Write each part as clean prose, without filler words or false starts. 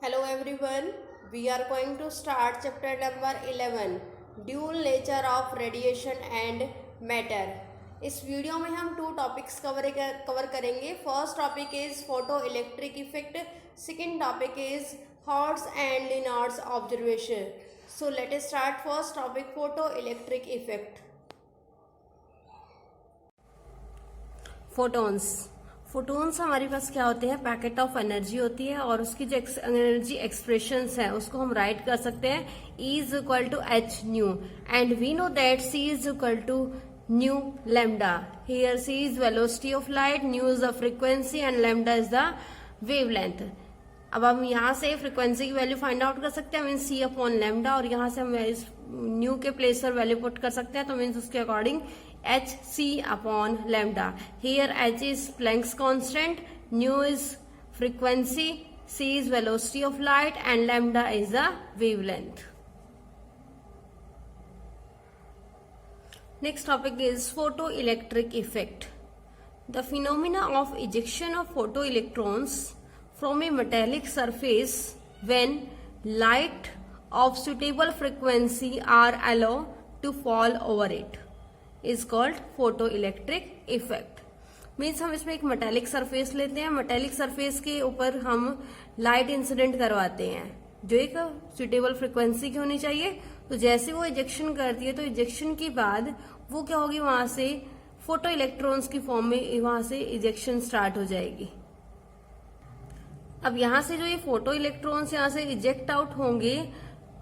Hello everyone, we are going to start chapter number 11 Dual Nature of Radiation and Matter. इस वीडियो में हम two topics cover करेंगे. First topic is photo electric effect, second topic is Hertz and Lenard's observation. So let us start. First topic photo electric effect. Photons हमारे पास क्या होते हैं? पैकेट ऑफ एनर्जी होती है और उसकी जो एनर्जी एक्सप्रेशंस है उसको हम राइट कर सकते हैं E is equal to h nu and we know that C is equal to nu lambda. Here C is velocity of light, nu is the frequency and lambda is the wavelength. अब हम यहाँ से frequency की value find out कर सकते हैं, means C upon lambda, और यहाँ से हम इस न्यू के प्लेस पर वैल्यू पुट कर सकते हैं, तो मीन्स उसके according hc upon lambda. Here h is Planck's constant, nu is frequency, c is velocity of light and lambda is the wavelength. Next topic is photoelectric effect. The phenomena of ejection of photoelectrons from a metallic surface when light of suitable frequency are allowed to fall over it is called photoelectric effect. Means हम इसमें एक metallic surface लेते हैं, metallic surface के ऊपर हम light incident करवाते हैं जो एक सुटेबल फ्रिक्वेंसी की होनी चाहिए. तो जैसे वो इजेक्शन करती है तो इजेक्शन के बाद वो क्या होगी, वहां से फोटो इलेक्ट्रॉन्स की फॉर्म में वहां से इजेक्शन स्टार्ट हो जाएगी. अब यहां से जो ये फोटो इलेक्ट्रॉन्स यहां से इजेक्ट आउट होंगे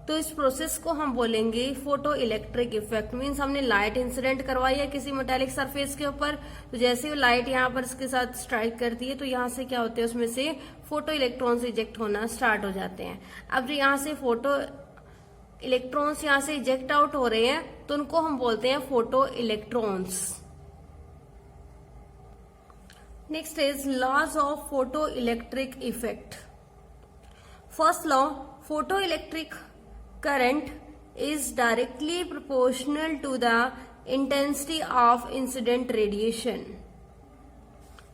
तो इस प्रोसेस को हम बोलेंगे फोटो इलेक्ट्रिक इफेक्ट. मीन्स हमने लाइट इंसिडेंट करवाई है किसी मेटालिक सरफेस के ऊपर, तो जैसे वो लाइट यहाँ पर इसके साथ स्ट्राइक करती है तो यहाँ से क्या होते हैं, उसमें से फोटो इलेक्ट्रॉन्स इजेक्ट होना स्टार्ट हो जाते हैं. अब जो यहाँ से फोटो इलेक्ट्रॉन्स यहाँ से इजेक्ट आउट हो रहे हैं तो उनको हम बोलते हैं photo electrons. Next is laws of photo electric effect. First law, photo electric current is directly proportional to the intensity of incident radiation.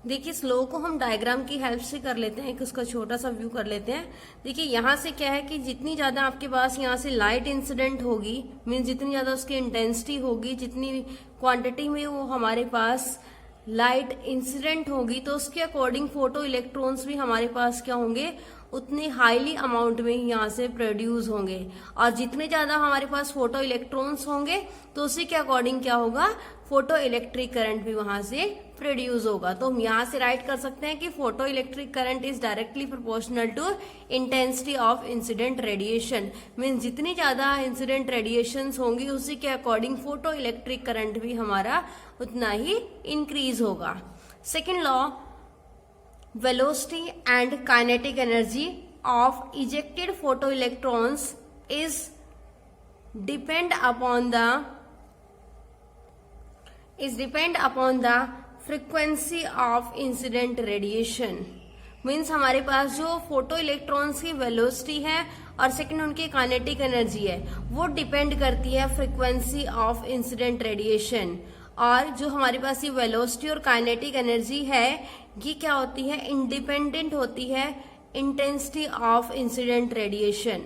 देखिए इस लॉ को हम डायग्राम की हेल्प से कर लेते हैं, एक उसका छोटा सा व्यू कर लेते हैं. देखिए यहाँ से क्या है कि जितनी ज्यादा आपके पास यहाँ से लाइट इंसिडेंट होगी, मीन्स जितनी ज्यादा उसकी इंटेंसिटी होगी, जितनी क्वांटिटी में वो हमारे पास लाइट इंसिडेंट होगी, तो उसके अकॉर्डिंग फोटो इलेक्ट्रॉन्स भी हमारे पास क्या होंगे, उतने हाईली अमाउंट में यहाँ से प्रोड्यूस होंगे. और जितने ज्यादा हमारे पास फोटो इलेक्ट्रॉन्स होंगे तो उसी के अकॉर्डिंग क्या होगा, फोटो इलेक्ट्रिक करंट भी वहां से प्रोड्यूस होगा. तो हम यहाँ से राइट कर सकते हैं कि photo electric current is directly proportional to intensity of incident radiation. Means जितनी ज्यादा इंसिडेंट रेडिएशन होंगी उसी के अकॉर्डिंग फोटो इलेक्ट्रिक करंट भी हमारा उतना ही इंक्रीज होगा. Second law, velocity and kinetic energy of ejected photoelectrons is depend upon the frequency of incident radiation. Means हमारे पास जो फोटो इलेक्ट्रॉन्स की वेलोसिटी है और सेकंड उनकी काइनेटिक एनर्जी है वो डिपेंड करती है फ्रीक्वेंसी ऑफ इंसिडेंट रेडिएशन. और जो हमारे पास ये वेलोसिटी और काइनेटिक एनर्जी है ये क्या होती है, इंडिपेंडेंट होती है intensity of incident radiation.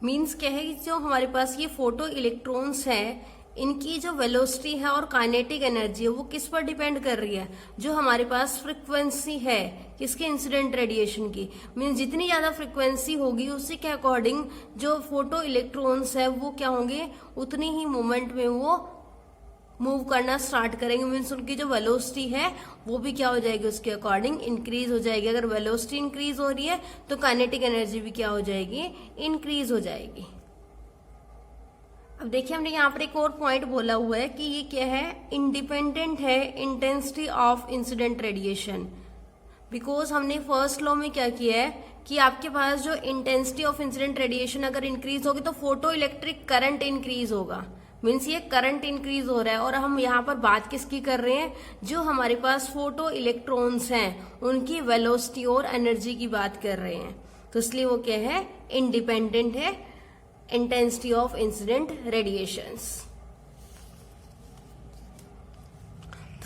Means क्या है कि जो हमारे पास ये फोटो इलेक्ट्रॉन्स है इनकी जो वेलोसिटी है और काइनेटिक एनर्जी है वो किस पर डिपेंड कर रही है, जो हमारे पास फ्रीक्वेंसी है किसके, इंसिडेंट रेडिएशन की. मीन्स जितनी ज्यादा फ्रीक्वेंसी होगी उसी के अकॉर्डिंग जो फोटो इलेक्ट्रॉन्स है वो क्या होंगे, उतनी ही मोमेंट में वो मूव करना स्टार्ट करेंगे. मीन्स उनकी जो वेलोसिटी है वो भी क्या हो जाएगी, उसके अकॉर्डिंग इंक्रीज हो जाएगी. अगर वेलोसिटी इंक्रीज हो रही है तो काइनेटिक एनर्जी भी क्या हो जाएगी, इंक्रीज हो जाएगी. अब देखिए हमने यहाँ पर एक और पॉइंट बोला हुआ है कि ये क्या है, इंडिपेंडेंट है intensity of incident radiation. Because हमने फर्स्ट लॉ में क्या किया है कि आपके पास जो इंटेंसिटी ऑफ इंसिडेंट रेडिएशन अगर इंक्रीज होगी तो फोटो इलेक्ट्रिक करंट इंक्रीज होगा. मीन्स ये करंट इंक्रीज हो रहा है. और हम यहाँ पर बात किसकी कर रहे हैं, जो हमारे पास फोटो इलेक्ट्रॉन्स हैं उनकी वेलोसिटी और एनर्जी की बात कर रहे हैं. तो इसलिए वो क्या है, इंडिपेंडेंट है intensity of incident radiations.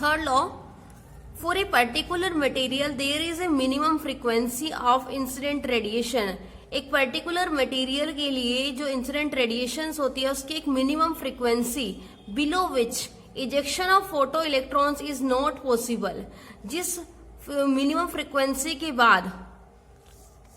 Third law, For a particular material there is a minimum frequency of incident radiation. एक पर्टिकुलर मटेरियल के लिए जो इंसिडेंट रेडिएशंस होती है उसकी एक minimum frequency below which ejection of photo electrons is not possible. जिस minimum frequency के बाद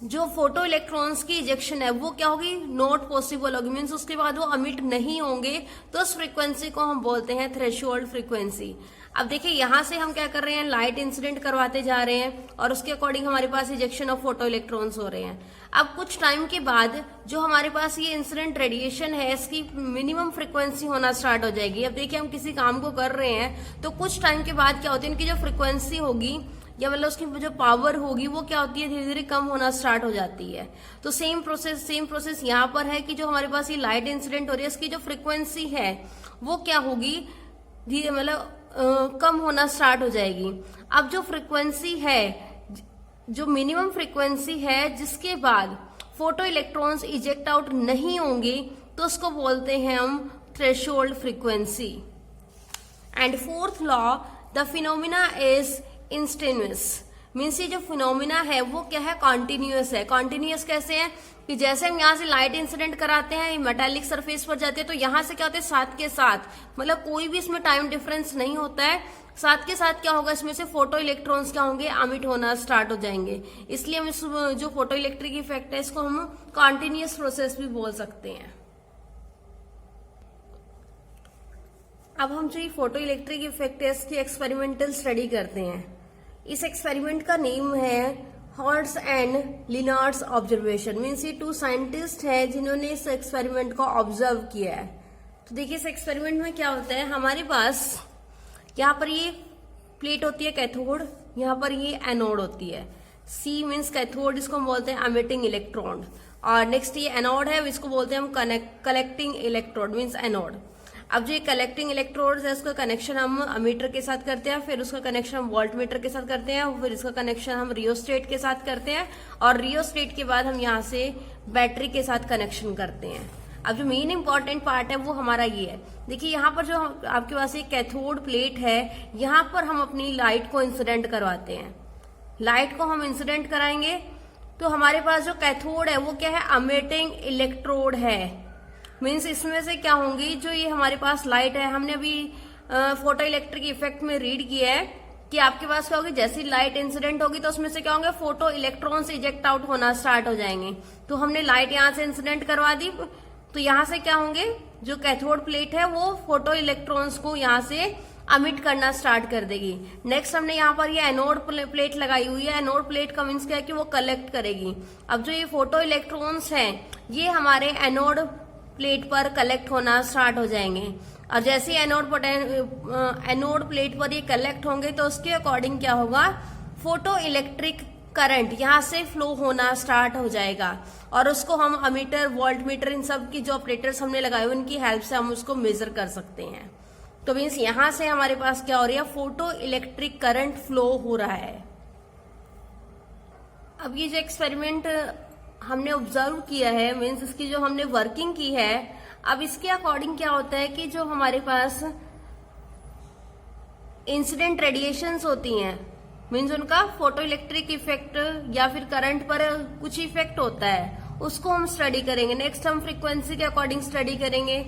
जो फोटो इलेक्ट्रॉन्स की इजेक्शन है वो क्या होगी, नॉट पॉसिबल होगी. मीन्स उसके बाद वो अमिट नहीं होंगे, तो उस फ्रीक्वेंसी को हम बोलते हैं थ्रेशोल्ड फ्रीक्वेंसी. अब देखिए यहां से हम क्या कर रहे हैं, लाइट इंसिडेंट करवाते जा रहे हैं और उसके अकॉर्डिंग हमारे पास इजेक्शन ऑफ फोटो इलेक्ट्रॉन्स हो रहे हैं. अब कुछ टाइम के बाद जो हमारे पास ये इंसिडेंट रेडिएशन है इसकी मिनिमम फ्रीक्वेंसी होना स्टार्ट हो जाएगी. अब देखिए हम किसी काम को कर रहे हैं तो कुछ टाइम के बाद क्या होती है, इनकी जो फ्रीक्वेंसी होगी या मतलब उसकी जो पावर होगी वो क्या होती है, धीरे धीरे कम होना स्टार्ट हो जाती है. तो सेम प्रोसेस यहाँ पर है कि जो हमारे पास ये लाइट इंसिडेंट हो रही है इसकी जो फ्रीक्वेंसी है वो क्या होगी, धीरे मतलब कम होना स्टार्ट हो जाएगी. अब जो फ्रीक्वेंसी है, जो मिनिमम फ्रीक्वेंसी है जिसके बाद फोटो इलेक्ट्रॉन्स इजेक्ट आउट नहीं होंगे तो उसको बोलते हैं हम threshold frequency. And fourth law, the phenomena is instantaneous. Means ये जो फिनोमिना है वो क्या है, कॉन्टिन्यूअस है. कॉन्टिन्यूअस कैसे है कि जैसे हम यहाँ से लाइट इंसिडेंट कराते हैं, मेटालिक सरफेस पर जाते हैं तो यहाँ से क्या होता है, साथ के साथ मतलब कोई भी इसमें टाइम डिफरेंस नहीं होता है, साथ के साथ क्या होगा, इसमें से फोटो इलेक्ट्रॉन्स क्या होंगे, अमिट होना स्टार्ट हो जाएंगे. इसलिए हम इस जो फोटो इलेक्ट्रिक इफेक्ट है इसको हम कॉन्टिन्यूअस प्रोसेस भी बोल सकते हैं. अब हम जो ये फोटो इलेक्ट्रिक इफेक्ट है इसकी एक्सपेरिमेंटल स्टडी करते हैं. इस एक्सपेरिमेंट का नेम है hearts and Lenard's observation. Means ये 2 साइंटिस्ट हैं जिन्होंने इस एक्सपेरिमेंट को ऑब्जर्व किया है. तो देखिए इस एक्सपेरिमेंट में क्या होता है, हमारे पास यहाँ पर ये प्लेट होती है कैथोड, यहाँ पर ये एनोड होती है. सी मीन्स कैथोड, इसको हम बोलते हैं एमिटिंग इलेक्ट्रॉन, और नेक्स्ट ये एनोड है, इसको बोलते हैं हम कलेक्टिंग इलेक्ट्रोड मीन्स एनोड. अब जो ये कलेक्टिंग इलेक्ट्रोड्स है उसका कनेक्शन हम अमीटर के साथ करते हैं, फिर उसका कनेक्शन हम वोल्टमीटर के साथ करते हैं, फिर इसका कनेक्शन हम रियोस्टेट के साथ करते हैं, और रियोस्टेट के बाद हम यहाँ से बैटरी के साथ कनेक्शन करते हैं. अब जो मेन इंपॉर्टेंट पार्ट है वो हमारा ये है. देखिए यहाँ पर जो आपके पास एक कैथोड प्लेट है, यहाँ पर हम अपनी लाइट को इंसिडेंट करवाते हैं. लाइट को हम इंसिडेंट कराएंगे तो हमारे पास जो कैथोड है वो क्या है, अमिटिंग इलेक्ट्रोड है. मीन्स इसमें से क्या होंगी, जो ये हमारे पास लाइट है, हमने अभी फोटो इलेक्ट्रिक इफेक्ट में रीड किया है कि आपके पास क्या होगी, जैसी लाइट इंसिडेंट होगी तो उसमें से क्या होंगे, फोटो इलेक्ट्रॉन्स इजेक्ट आउट होना स्टार्ट हो जाएंगे. तो हमने लाइट यहाँ से इंसिडेंट करवा दी तो यहाँ से क्या होंगे, जो कैथोड प्लेट है वो फोटो इलेक्ट्रॉन्स को यहाँ से अमिट करना स्टार्ट कर देगी. नेक्स्ट हमने यहाँ पर ये एनोड प्लेट लगाई हुई है. एनोड प्लेट का मीन्स क्या है कि वो कलेक्ट करेगी. अब जो ये फोटो इलेक्ट्रॉन्स हैं ये हमारे एनोड प्लेट पर कलेक्ट होना स्टार्ट हो जाएंगे, और जैसे एनोड प्लेट पर ये कलेक्ट होंगे तो उसके अकॉर्डिंग क्या होगा, फोटो इलेक्ट्रिक करंट यहाँ से फ्लो होना स्टार्ट हो जाएगा, और उसको हम अमीटर वोल्टमीटर इन सब की जो ऑपरेटर्स हमने लगाए उनकी हेल्प से हम उसको मेजर कर सकते हैं. तो मीन्स यहाँ से हमारे पास क्या हो रही है, फोटो इलेक्ट्रिक करंट फ्लो हो रहा है. अब ये जो एक्सपेरिमेंट हमने ऑब्जर्व किया है, मीन्स इसकी जो हमने वर्किंग की है, अब इसके अकॉर्डिंग क्या होता है कि जो हमारे पास इंसिडेंट रेडिएशंस होती हैं, मीन्स उनका फोटो इलेक्ट्रिक इफेक्ट या फिर करंट पर कुछ इफेक्ट होता है, उसको हम स्टडी करेंगे. नेक्स्ट हम फ्रीक्वेंसी के अकॉर्डिंग स्टडी करेंगे,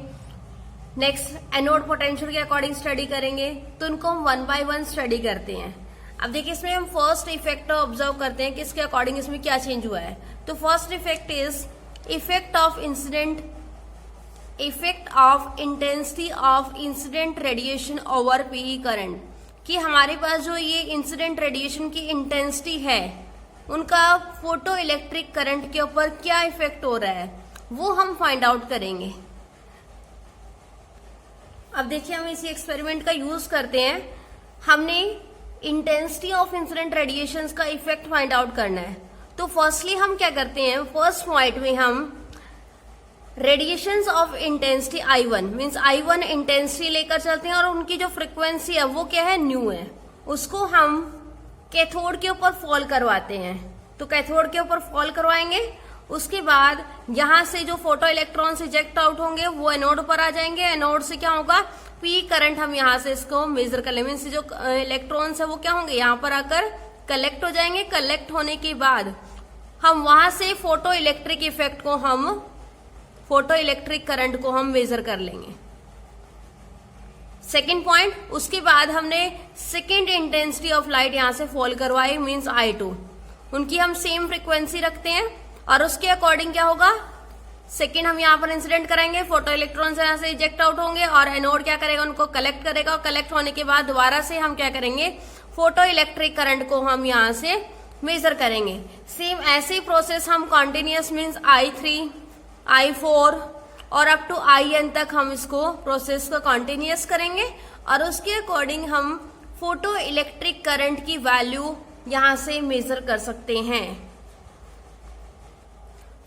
नेक्स्ट एनोड पोटेंशियल के अकॉर्डिंग स्टडी करेंगे. तो उनको हम 1 by 1 स्टडी करते हैं. अब देखिए इसमें हम फर्स्ट इफेक्ट ऑब्जर्व करते हैं कि इसके अकॉर्डिंग इसमें क्या चेंज हुआ है. तो first effect is effect of intensity of incident radiation over PE current. कि हमारे पास जो ये इंसिडेंट रेडिएशन की इंटेंसिटी है उनका फोटो इलेक्ट्रिक करंट के ऊपर क्या इफेक्ट हो रहा है वो हम फाइंड आउट करेंगे. अब देखिए हम इसी एक्सपेरिमेंट का यूज करते हैं. हमने इंटेंसिटी ऑफ इंसिडेंट रेडिएशंस का इफेक्ट फाइंड आउट करना है. तो फर्स्टली हम क्या करते हैं, फर्स्ट पॉइंट में हम radiations of intensity I1 means I1 intensity लेकर चलते हैं, और उनकी जो फ्रीक्वेंसी है वो क्या है, न्यू है. उसको हम कैथोड के ऊपर फॉल करवाते हैं. तो कैथोड के ऊपर फॉल करवाएंगे, उसके बाद यहां से जो फोटो इलेक्ट्रॉन्स इजेक्ट आउट होंगे वो एनोड पर आ जाएंगे. एनोड से क्या होगा, पी करंट हम यहाँ से इसको मेजर कर लेंगे। मीन्स जो इलेक्ट्रॉन्स है वो क्या होंगे, यहाँ पर आकर कलेक्ट हो जाएंगे। कलेक्ट होने के बाद हम वहां से फोटो इलेक्ट्रिक इफेक्ट को फोटो इलेक्ट्रिक करंट को हम मेजर कर लेंगे। सेकेंड पॉइंट, उसके बाद हमने सेकेंड इंटेंसिटी ऑफ लाइट यहां से फॉल करवाई, मीन्स I2। उनकी हम सेम फ्रीक्वेंसी रखते हैं और उसके अकॉर्डिंग क्या होगा, सेकेंड हम यहाँ पर इंसिडेंट कराएंगे, फोटो इलेक्ट्रॉन्स यहाँ से इजेक्ट आउट होंगे और एनोड क्या करेगा, उनको कलेक्ट करेगा और कलेक्ट होने के बाद दोबारा से हम क्या करेंगे, फोटो इलेक्ट्रिक करंट को हम यहाँ से मेजर करेंगे। सेम ऐसे ही प्रोसेस हम कॉन्टिन्यूस मीन्स I3, I4 और अप टू IN तक हम इसको प्रोसेस को कॉन्टिन्यूस करेंगे और उसके अकॉर्डिंग हम फोटो इलेक्ट्रिक करंट की वैल्यू यहां से मेजर कर सकते हैं।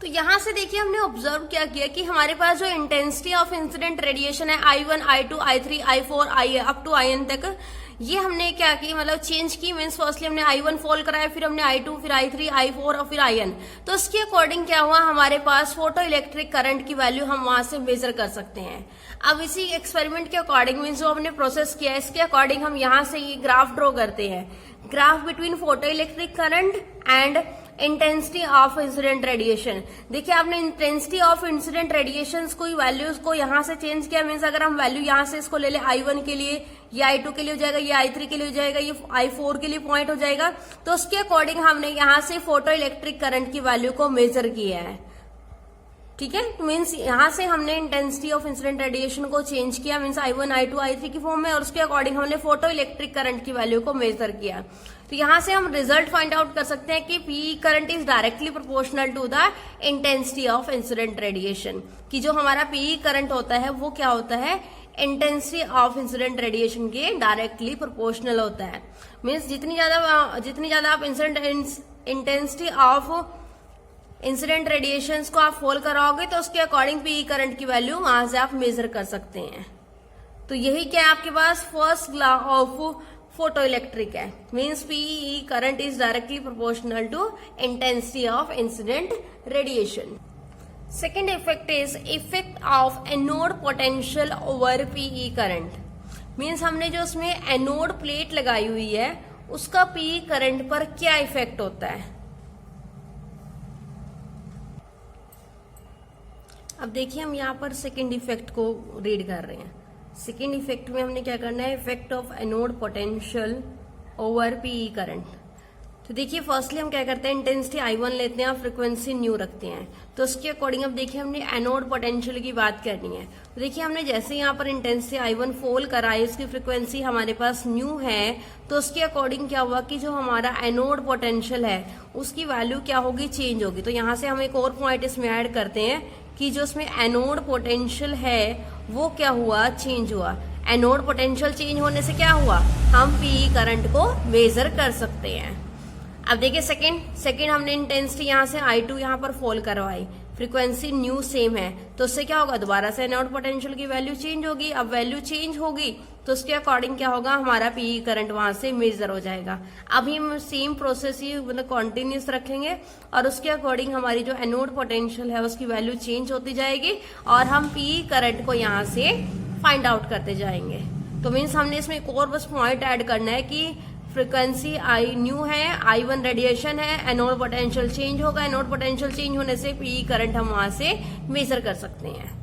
तो यहां से देखिए हमने ऑब्जर्व क्या किया कि हमारे पास जो इंटेंसिटी ऑफ इंसिडेंट रेडिएशन है I1, I2, I3, I4, up to IN तक, ये हमने क्या की, मतलब चेंज की। मीन्स फर्स्टली हमने I1 फॉल कराया, फिर हमने I2, फिर I3, I4 और फिर IN। तो उसके अकॉर्डिंग क्या हुआ, हमारे पास फोटो इलेक्ट्रिक करंट की वैल्यू हम वहां से मेजर कर सकते हैं। अब इसी एक्सपेरिमेंट के अकॉर्डिंग मीन्स जो हमने प्रोसेस किया है इसके अकॉर्डिंग हम यहाँ से ये ग्राफ ड्रॉ करते हैं। Graph between photo electric current and intensity of incident radiation. देखिए आपने इंटेंसिटी ऑफ इंसिडेंट रेडिएशन कोई वैल्यूज को यहाँ से चेंज किया। मीन्स अगर हम वैल्यू यहाँ से इसको ले ले I1 के लिए, ये I2 के लिए हो जाएगा, ये I3 के लिए हो जाएगा, ये I4 के लिए पॉइंट हो जाएगा। तो उसके अकॉर्डिंग हमने यहाँ से फोटो इलेक्ट्रिक करंट की वैल्यू को मेजर किया है। ठीक है, मीन्स यहाँ से हमने इंटेंसिटी ऑफ इंसिडेंट रेडिएशन को चेंज किया, मीन्स I1, I2, I3 की फॉर्म में, और उसके अकॉर्डिंग हमने फोटो इलेक्ट्रिक करंट की वैल्यू को मेजर किया। तो यहाँ से हम रिजल्ट फाइंड आउट कर सकते हैं कि P current is directly proportional to the intensity of incident radiation, कि जो हमारा पी करंट होता है वो क्या होता है, इंटेंसिटी ऑफ इंसिडेंट रेडिएशन के डायरेक्टली प्रोपोर्शनल होता है। मीन्स जितनी ज्यादा आप इंटेंसिटी ऑफ इंसिडेंट रेडिएशंस को आप फॉल कराओगे तो उसके अकॉर्डिंग पीई करंट की वैल्यू वहां से आप मेजर कर सकते हैं। तो यही क्या है आपके पास first law of photo electric है, means PE current is directly proportional to intensity of incident radiation. Second effect is effect of anode potential over PE current. Means हमने जो उसमें एनोड प्लेट लगाई हुई है उसका पीई करंट पर क्या इफेक्ट होता है। अब देखिए हम यहाँ पर सेकेंड इफेक्ट को रीड कर रहे हैं। सेकेंड इफेक्ट में हमने क्या करना है, effect of anode potential over PE current. तो देखिए फर्स्टली हम क्या करते हैं, इंटेंसिटी I1 लेते हैं और फ्रीक्वेंसी न्यू रखते हैं। तो उसके अकॉर्डिंग अब देखिए हमने एनोड पोटेंशियल की बात करनी है। तो देखिए हमने जैसे यहाँ पर इंटेंसिटी I1 फॉल कराई, उसकी फ्रीक्वेंसी हमारे पास न्यू है, तो उसके अकॉर्डिंग क्या हुआ कि जो हमारा एनोड पोटेंशियल है उसकी वैल्यू क्या होगी, चेंज होगी। तो यहाँ से हम एक और पॉइंट इसमें ऐड करते हैं कि जो इसमें एनोड पोटेंशियल है वो क्या हुआ, चेंज हुआ। एनोड पोटेंशियल चेंज होने से क्या हुआ, हम पीई करंट को मेजर कर सकते हैं। अब देखिए सेकेंड हमने इंटेंसिटी यहाँ से I2 यहाँ पर फॉल करवाई, फ्रीक्वेंसी न्यू सेम है, तो उससे क्या होगा, दोबारा से एनोड पोटेंशियल की वैल्यू चेंज होगी। अब वैल्यू चेंज होगी तो उसके अकॉर्डिंग क्या होगा, हमारा पीई करंट वहां से मेजर हो जाएगा। अभी हम सेम प्रोसेस ही मतलब कॉन्टिन्यूस रखेंगे और उसके अकॉर्डिंग हमारी जो एनोड पोटेंशियल है उसकी वैल्यू चेंज होती जाएगी और हम पीई करंट को यहाँ से फाइंड आउट करते जाएंगे। तो मीन्स हमने इसमें एक और बस पॉइंट ऐड करना है कि फ्रीक्वेंसी I न्यू है, I1 रेडिएशन है, एनोड पोटेंशियल चेंज होगा। एनोड पोटेंशियल चेंज होने से पीई करंट हम वहां से मेजर कर सकते हैं।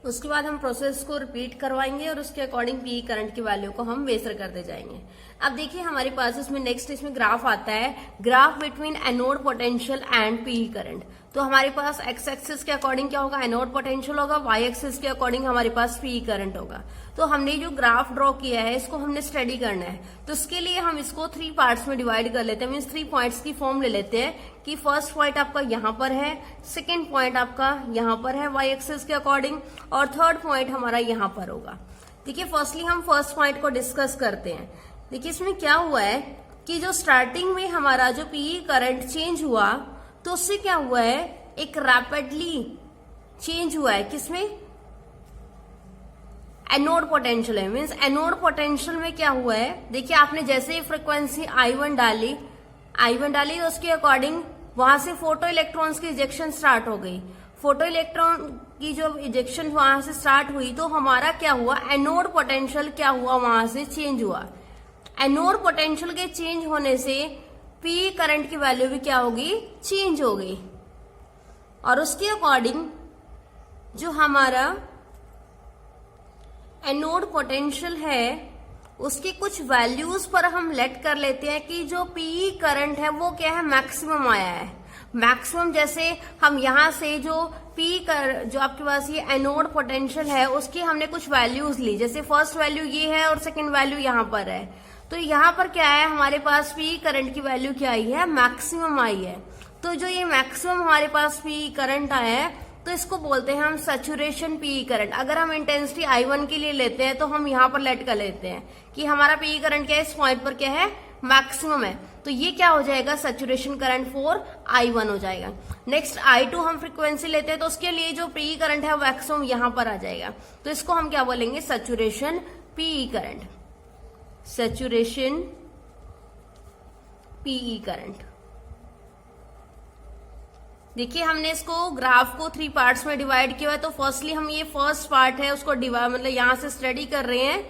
उसके बाद हम प्रोसेस को रिपीट करवाएंगे और उसके अकॉर्डिंग पीई करंट की वैल्यू को हम मेजर करते जाएंगे। अब देखिए हमारे पास इसमें नेक्स्ट इसमें ग्राफ आता है, graph between anode potential and PE current. तो हमारे पास एक्स एक्सिस के अकॉर्डिंग क्या होगा, एनोड पोटेंशियल होगा, वाई एक्सिस के अकॉर्डिंग हमारे पास पीई करंट होगा। तो हमने जो ग्राफ ड्रॉ किया है इसको हमने स्टडी करना है, तो इसके लिए हम इसको 3 पार्ट्स में डिवाइड कर लेते हैं। मीन्स 3 पॉइंट्स की फॉर्म ले लेते हैं कि फर्स्ट पॉइंट आपका यहाँ पर है, सेकेंड पॉइंट आपका यहाँ पर है वाई एक्सिस के अकॉर्डिंग, और थर्ड पॉइंट हमारा यहाँ पर होगा। देखिए फर्स्टली हम फर्स्ट पॉइंट को डिस्कस करते हैं। देखिए इसमें क्या हुआ है कि जो स्टार्टिंग में हमारा जो पीई करंट चेंज हुआ तो उससे क्या हुआ है, एक रैपिडली चेंज हुआ है किसमें, एनोड पोटेंशियल है। मीन्स एनोड पोटेंशियल में क्या हुआ है, देखिए आपने जैसे ही फ्रीक्वेंसी I1 डाली तो उसके अकॉर्डिंग वहां से फोटो इलेक्ट्रॉन्स की इजेक्शन स्टार्ट हो गई। फोटो इलेक्ट्रॉन की जो इजेक्शन वहां से स्टार्ट हुई तो हमारा क्या हुआ, एनोड पोटेंशियल क्या हुआ, वहां से चेंज हुआ। एनोड पोटेंशियल के चेंज होने से पी करंट की वैल्यू भी क्या होगी, चेंज हो गई। और उसके अकॉर्डिंग जो हमारा एनोड पोटेंशियल है उसकी कुछ वैल्यूज पर हम लेट कर लेते हैं कि जो पी करंट है वो क्या है, मैक्सिमम आया है। मैक्सिमम जैसे हम यहां से जो जो आपके पास ये एनोड पोटेंशियल है उसकी हमने कुछ वैल्यूज ली, जैसे फर्स्ट वैल्यू ये है और सेकंड वैल्यू यहां पर है। तो यहां पर क्या है, हमारे पास पी करंट की वैल्यू क्या आई है, मैक्सिमम आई है। तो जो ये मैक्सिमम हमारे पास पी करंट आया है तो इसको बोलते हैं हम सैचुरेशन पी करंट। अगर हम इंटेंसिटी I1 के लिए लेते हैं तो हम यहाँ पर लेट कर लेते हैं कि हमारा पी करंट क्या है, इस पॉइंट पर क्या है, मैक्सिमम है। तो ये क्या हो जाएगा, सैचुरेशन करंट फॉर I1 हो जाएगा। नेक्स्ट I2 हम फ्रीक्वेंसी लेते हैं तो उसके लिए जो पी करंट है मैक्सिमम यहाँ पर आ जाएगा। तो इसको हम क्या बोलेंगे, saturation PE current, saturation PE current. देखिए हमने इसको ग्राफ को 3 पार्ट्स में डिवाइड किया है। तो फर्स्टली हम ये फर्स्ट पार्ट है उसको डिवाइड मतलब यहां से स्टडी कर रहे हैं।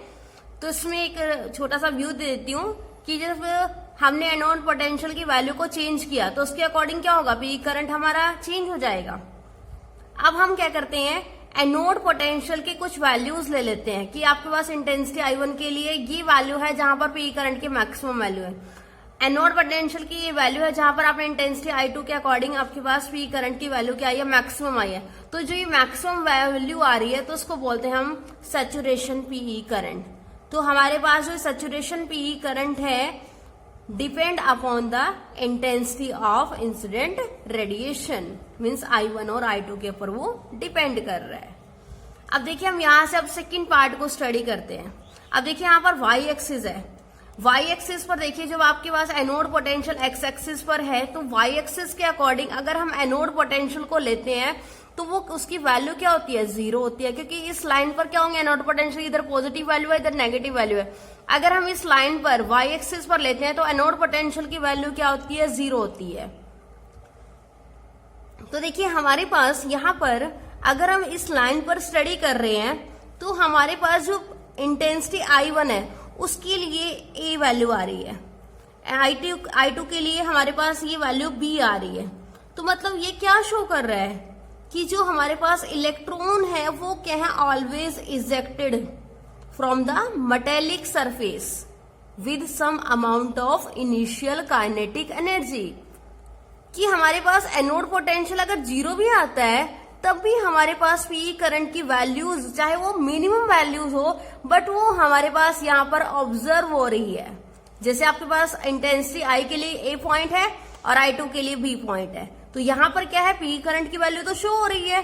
तो इसमें एक छोटा सा व्यू दे देती हूँ कि जब हमने एनोड पोटेंशियल की वैल्यू को चेंज किया तो उसके अकॉर्डिंग क्या होगा, पी करंट हमारा चेंज हो जाएगा। अब हम क्या करते हैं, एनोड पोटेंशियल की कुछ वैल्यूज ले लेते हैं कि आपके पास इंटेंसिटी I1 के लिए ये वैल्यू है जहां पर पी करंट की मैक्सिमम वैल्यू है। एनोड पोटेंशियल की ये वैल्यू है जहां पर आपने इंटेंसिटी I2 के अकॉर्डिंग आपके पास पी करंट की वैल्यू क्या आई है, मैक्सिमम आई है। तो जो ये मैक्सिमम वैल्यू आ रही है तो उसको बोलते हैं हम सैचुरेशन पीई करंट। तो हमारे पास जो सैचुरेशन पीई करंट है depend upon the intensity of incident radiation, means I1 और I2 के ऊपर वो डिपेंड कर रहा है। अब देखिए हम यहां से अब सेकेंड पार्ट को स्टडी करते हैं। अब देखिए यहाँ पर वाई एक्सिस है, वाई एक्सिस पर देखिए जब आपके पास एनोड पोटेंशियल एक्स एक्सिस पर है तो वाई एक्सिस के अकॉर्डिंग अगर हम एनोड पोटेंशियल को लेते हैं तो वो उसकी वैल्यू क्या होती है, 0 होती है। क्योंकि इस लाइन पर क्या होंगे, एनोड पोटेंशियल इधर पॉजिटिव वैल्यू है इधर नेगेटिव वैल्यू है। अगर हम इस लाइन पर वाई एक्सिस पर लेते हैं तो एनोड पोटेंशियल की वैल्यू क्या होती है, 0 होती है। तो देखिए हमारे पास यहाँ पर अगर हम इस लाइन पर स्टडी कर रहे हैं तो हमारे पास जो इंटेंसिटी I1 है उसके लिए ए वैल्यू आ रही है, I2 के लिए हमारे पास ये वैल्यू बी आ रही है। तो मतलब ये क्या शो कर रहा है कि जो हमारे पास इलेक्ट्रॉन है वो क्या है, always ejected from the metallic surface with some amount of initial kinetic energy. कि हमारे पास एनोड पोटेंशियल अगर 0 भी आता है तब भी हमारे पास पी करंट की वैल्यूज चाहे वो मिनिमम वैल्यूज हो बट वो हमारे पास यहाँ पर ऑब्जर्व हो रही है। जैसे आपके पास इंटेंसिटी I के लिए ए पॉइंट है और I2 के लिए बी पॉइंट है, तो यहाँ पर क्या है, पी करंट की वैल्यू तो शो हो रही है।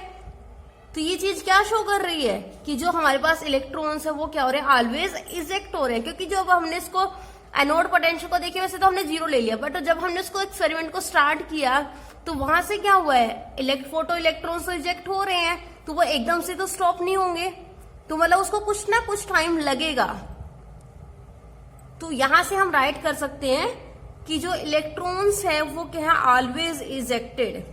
तो ये चीज क्या शो कर रही है कि जो हमारे पास इलेक्ट्रॉन्स है वो क्या हो रहे हैं, ऑलवेज इजेक्ट हो रहे हैं। क्योंकि जब हमने इसको एनोड पोटेंशियल को देखिए वैसे तो हमने 0 ले लिया, बट जब हमने इसको एक्सपेरिमेंट को स्टार्ट किया तो वहां से क्या हुआ है, फोटो इलेक्ट्रॉन्स तो इजेक्ट हो रहे हैं, तो वो एकदम से तो स्टॉप नहीं होंगे, तो मतलब उसको कुछ ना कुछ टाइम लगेगा। तो यहां से हम राइट कर सकते हैं कि जो इलेक्ट्रॉन्स है वो क्या है, always ejected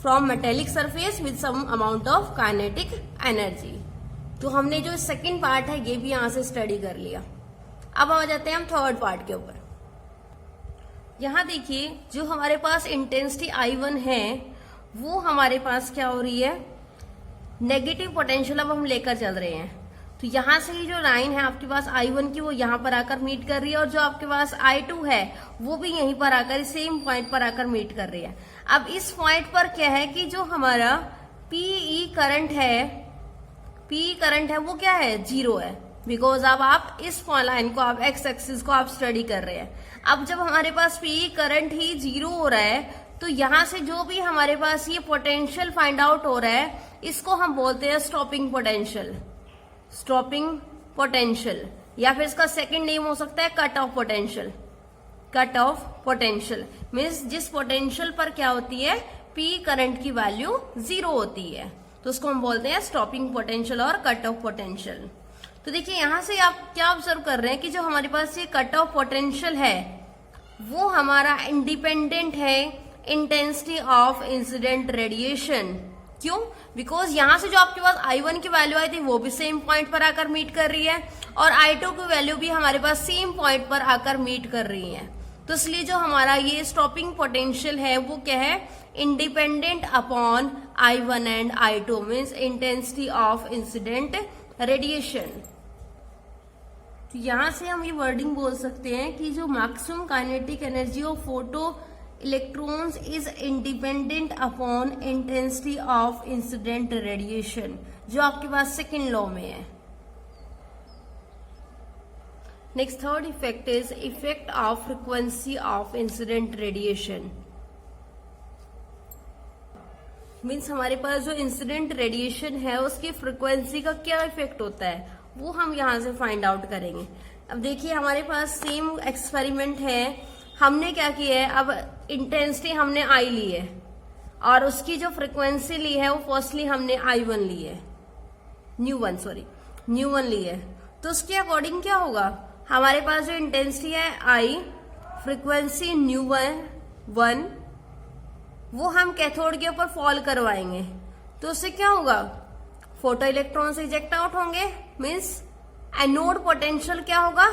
from metallic surface with some amount of kinetic energy. तो हमने जो सेकंड पार्ट है ये भी यहां से स्टडी कर लिया। अब आ जाते हैं हम थर्ड पार्ट के ऊपर। यहां देखिए जो हमारे पास इंटेंसिटी I1 है वो हमारे पास क्या हो रही है, नेगेटिव पोटेंशियल अब हम लेकर चल रहे हैं। तो यहां से ही जो लाइन है आपके पास I1 की वो यहां पर आकर मीट कर रही है और जो आपके पास I2 है वो भी यहीं पर आकर सेम पॉइंट पर आकर मीट कर रही है। अब इस पॉइंट पर क्या है कि जो हमारा पीई करंट है वो क्या है, 0 है। बिकॉज अब आप इस लाइन को आप एक्स एक्सिस को आप स्टडी कर रहे हैं। अब जब हमारे पास पीई करंट ही 0 हो रहा है तो यहां से जो भी हमारे पास ये पोटेंशियल फाइंड आउट हो रहा है इसको हम बोलते हैं स्टॉपिंग पोटेंशियल, स्टॉपिंग पोटेंशियल, या फिर इसका सेकंड नेम हो सकता है cut off potential. Cut off potential means जिस पोटेंशियल पर क्या होती है, पी करंट की वैल्यू 0 होती है, तो उसको हम बोलते हैं स्टॉपिंग पोटेंशियल और कट ऑफ पोटेंशियल। तो देखिए यहां से आप क्या ऑब्जर्व कर रहे हैं कि जो हमारे पास ये कट ऑफ पोटेंशियल है वो हमारा इंडिपेंडेंट है इंटेंसिटी ऑफ इंसिडेंट रेडिएशन क्यों? बिकॉज यहाँ से जो आपके पास I1 की वैल्यू आई थी वो भी सेम पॉइंट पर आकर मीट कर रही है और I2 की वैल्यू भी हमारे पास सेम पॉइंट पर आकर मीट कर रही है। तो इसलिए जो हमारा ये स्टॉपिंग पोटेंशियल है वो क्या है? Independent upon I1 and I2 means intensity of incident radiation. तो यहां से हम ये वर्डिंग बोल सकते हैं कि जो maximum kinetic energy of photo electrons is independent upon intensity of incident radiation, जो आपके पास सेकेंड लॉ में है। Next third effect is effect of frequency of incident radiation. Means हमारे पास जो इंसिडेंट रेडिएशन है उसकी फ्रीक्वेंसी का क्या इफेक्ट होता है वो हम यहां से फाइंड आउट करेंगे। अब देखिए हमारे पास सेम एक्सपेरिमेंट है, हमने क्या किया है, अब इंटेंसिटी हमने I ली है और उसकी जो फ्रीक्वेंसी ली है वो फर्स्टली हमने I1 ली है, न्यू1 ली है। तो उसके अकॉर्डिंग क्या होगा, हमारे पास जो इंटेंसिटी है I, फ्रीक्वेंसी न्यू1 वो हम कैथोड के ऊपर फॉल करवाएंगे तो उससे क्या होगा, फोटो इलेक्ट्रॉन्स इजेक्ट आउट होंगे, मीन्स एनोड पोटेंशियल क्या होगा,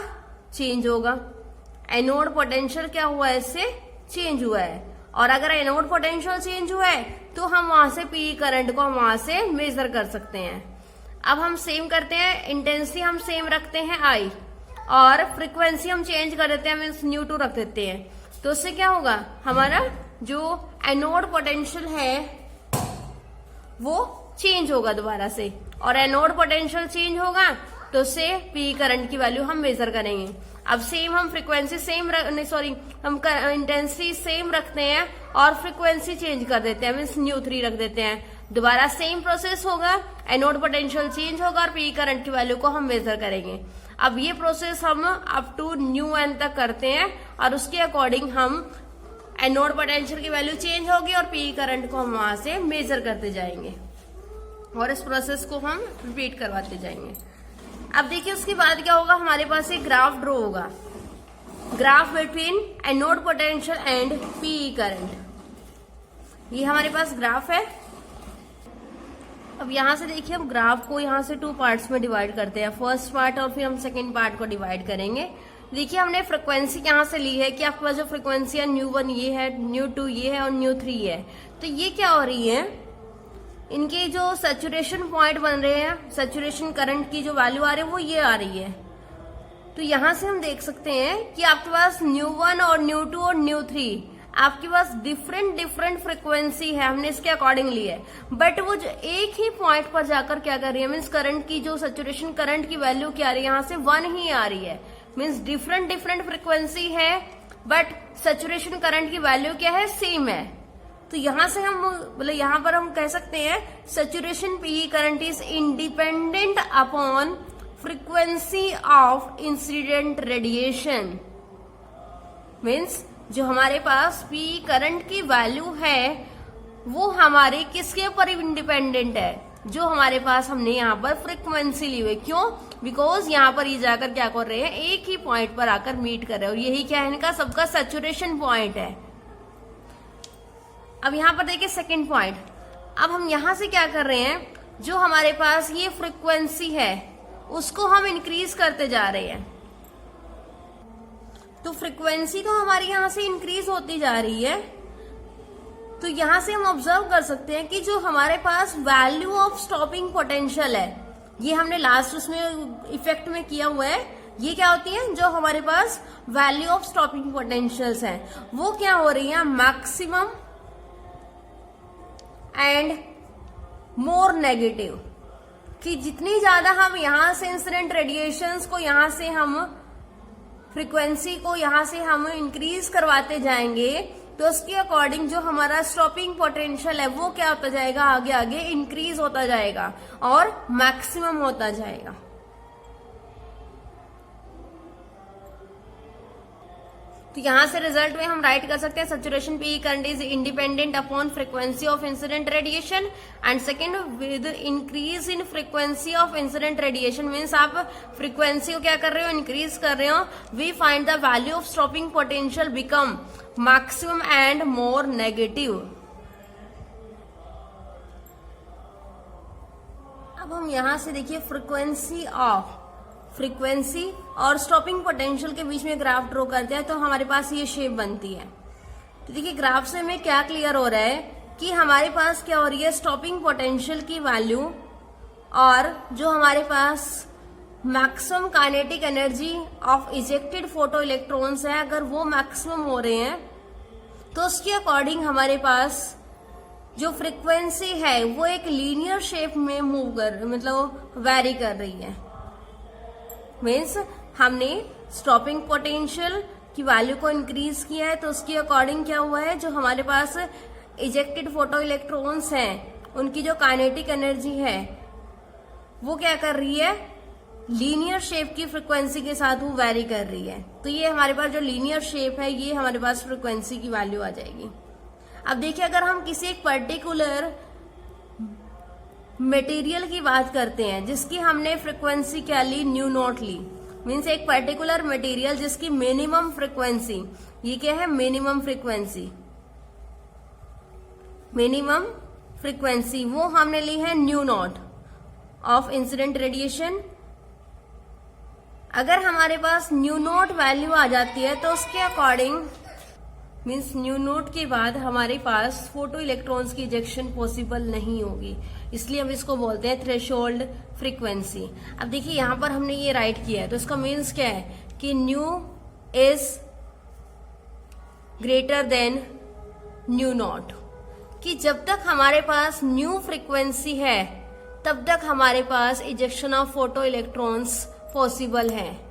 चेंज होगा। एनोड पोटेंशियल क्या हुआ है, इससे चेंज हुआ है और अगर एनोड पोटेंशियल चेंज हुआ है तो हम वहां से पी करंट को हम वहां से मेजर कर सकते हैं। अब हम सेम करते हैं, इंटेंसिटी हम सेम रखते हैं I और फ्रीक्वेंसी हम चेंज कर देते हैं, मीन्स न्यू2 रख देते हैं। तो उससे क्या होगा, हमारा जो एनोड पोटेंशियल है वो चेंज होगा दोबारा से और एनोड पोटेंशियल चेंज होगा तो उससे पी करंट की वैल्यू हम मेजर करेंगे। अब सेम हम फ्रीक्वेंसी हम इंटेंसिटी सेम रखते हैं और फ्रीक्वेंसी चेंज कर देते हैं, मीन्स न्यू3 रख देते हैं। दोबारा सेम प्रोसेस होगा, एनोड पोटेंशियल चेंज होगा और पी करंट की वैल्यू को हम मेजर करेंगे। अब ये प्रोसेस हम अप टू न्यू n तक करते हैं और उसके अकॉर्डिंग हम एनोड पोटेंशियल की वैल्यू चेंज होगी और पी करंट को हम वहां से मेजर करते जाएंगे और इस प्रोसेस को हम रिपीट करवाते जाएंगे। अब देखिए उसके बाद क्या होगा, हमारे पास एक ग्राफ ड्रॉ होगा, graph between anode potential and PE current. ये हमारे पास ग्राफ है। अब यहां से देखिए हम ग्राफ को यहां से 2 पार्ट्स में डिवाइड करते हैं, फर्स्ट पार्ट और फिर हम सेकेंड पार्ट को डिवाइड करेंगे। देखिए हमने फ्रीक्वेंसी यहां से ली है कि आपके पास जो फ्रीक्वेंसी है न्यू1 ये है, न्यू2 ये है और न्यू3 ये है। तो ये क्या हो रही है, इनके जो सैचुरेशन पॉइंट बन रहे हैं, सैचुरेशन करंट की जो वैल्यू आ रही है वो ये आ रही है। तो यहां से हम देख सकते हैं कि आपके पास न्यू1 और न्यू2 और न्यू3 आपके पास डिफरेंट फ्रीक्वेंसी है, हमने इसके अकॉर्डिंग ली है, बट वो जो एक ही पॉइंट पर जाकर क्या कर रही है, मीन्स करंट की जो सैचुरेशन करंट की वैल्यू क्या आ रही है, यहाँ से 1 ही आ रही है। मीन्स डिफरेंट फ्रीक्वेंसी है बट सैचुरेशन करंट की वैल्यू क्या है, सेम है। तो यहां से हम मतलब यहां पर हम कह सकते हैं saturation PE current is independent upon frequency of incident radiation. Means जो हमारे पास पीई करंट की वैल्यू है वो हमारे किसके ऊपर इंडिपेंडेंट है, जो हमारे पास हमने यहाँ पर फ्रीक्वेंसी ली हुई। क्यों? बिकॉज यहाँ पर ये जाकर क्या कर रहे हैं, एक ही पॉइंट पर आकर मीट कर रहे हैं और यही क्या है, इनका सबका सैचुरेशन पॉइंट है। अब यहाँ पर देखिए सेकेंड पॉइंट, अब हम यहां से क्या कर रहे हैं, जो हमारे पास ये फ्रीक्वेंसी है उसको हम इंक्रीज करते जा रहे हैं। तो फ्रीक्वेंसी तो हमारी यहां से इंक्रीज होती जा रही है। तो यहां से हम ऑब्जर्व कर सकते हैं कि जो हमारे पास वैल्यू ऑफ स्टॉपिंग पोटेंशियल है, ये हमने लास्ट उसमें इफेक्ट में किया हुआ है, ये क्या होती है, जो हमारे पास वैल्यू ऑफ स्टॉपिंग पोटेंशियल्स हैं वो क्या हो रही है, मैक्सिमम एंड मोर नेगेटिव। कि जितनी ज्यादा हम यहां से इंसिडेंट रेडिएशंस को यहां से हम फ्रीक्वेंसी को यहां से हम इंक्रीज करवाते जाएंगे तो उसके अकॉर्डिंग जो हमारा स्टॉपिंग पोटेंशियल है वो क्या होता जाएगा, आगे आगे इंक्रीज होता जाएगा और मैक्सिमम होता जाएगा। तो यहां से रिजल्ट में हम राइट कर सकते हैं saturation PE current is independent upon frequency of incident radiation and second with increase in frequency of incident radiation means आप फ्रीक्वेंसी को क्या कर रहे हो, इंक्रीज कर रहे हो, we find the value of stopping potential become maximum and more negative. अब हम यहां से देखिए फ्रीक्वेंसी और स्टॉपिंग पोटेंशियल के बीच में ग्राफ ड्रॉ करते हैं तो हमारे पास ये शेप बनती है। तो देखिए ग्राफ से हमें क्या क्लियर हो रहा है कि हमारे पास क्या हो रही है, स्टॉपिंग पोटेंशियल की वैल्यू और जो हमारे पास maximum kinetic energy of ejected photo electrons है, अगर वो मैक्सिमम हो रहे हैं तो उसके अकॉर्डिंग हमारे पास जो फ्रीक्वेंसी है वो एक लीनियर शेप में मूव कर मतलब वेरी कर रही है। मीन्स हमने स्टॉपिंग पोटेंशियल की वैल्यू को इंक्रीज किया है तो उसके अकॉर्डिंग क्या हुआ है, जो हमारे पास इजेक्टेड फोटो इलेक्ट्रॉन्स हैं उनकी जो काइनेटिक एनर्जी है वो क्या कर रही है, लीनियर शेप की फ्रीक्वेंसी के साथ वो वेरी कर रही है। तो ये हमारे पास जो लीनियर शेप है ये हमारे पास फ्रीक्वेंसी की वैल्यू आ जाएगी। अब देखिए अगर हम किसी एक पर्टिकुलर मटेरियल की बात करते हैं जिसकी हमने फ्रीक्वेंसी क्या ली, न्यू नॉट ली, मीन्स एक पर्टिकुलर मटेरियल जिसकी मिनिमम फ्रीक्वेंसी, ये क्या है मिनिमम फ्रीक्वेंसी वो हमने ली है new not of incident radiation. अगर हमारे पास न्यू नॉट वैल्यू आ जाती है तो उसके अकॉर्डिंग मीन्स न्यू नॉट के बाद हमारे पास फोटो इलेक्ट्रॉन्स की इजेक्शन पॉसिबल नहीं होगी, इसलिए हम इसको बोलते हैं थ्रेशोल्ड फ्रीक्वेंसी। अब देखिए यहां पर हमने ये राइट किया है तो इसका मीन्स क्या है कि new is greater than new not, कि जब तक हमारे पास न्यू फ्रीक्वेंसी है तब तक हमारे पास ejection of photo electrons possible है।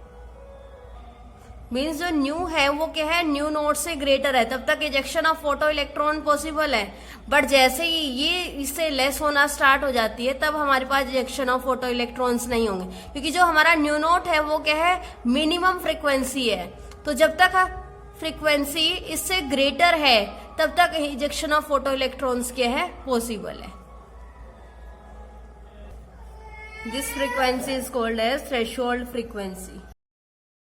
मीन्स जो न्यू है वो क्या है, न्यू नॉट से ग्रेटर है, तब तक ejection of photo electron possible है। बट जैसे ही ये इससे लेस होना स्टार्ट हो जाती है तब हमारे पास इजेक्शन ऑफ फोटो इलेक्ट्रॉन्स नहीं होंगे, क्योंकि जो हमारा न्यू नॉट है वो क्या है, मिनिमम फ्रीक्वेंसी है। तो जब तक फ्रीक्वेंसी इससे ग्रेटर है तब तक इजेक्शन ऑफ फोटो इलेक्ट्रॉन्स क्या है, पॉसिबल है। This frequency is called as threshold frequency.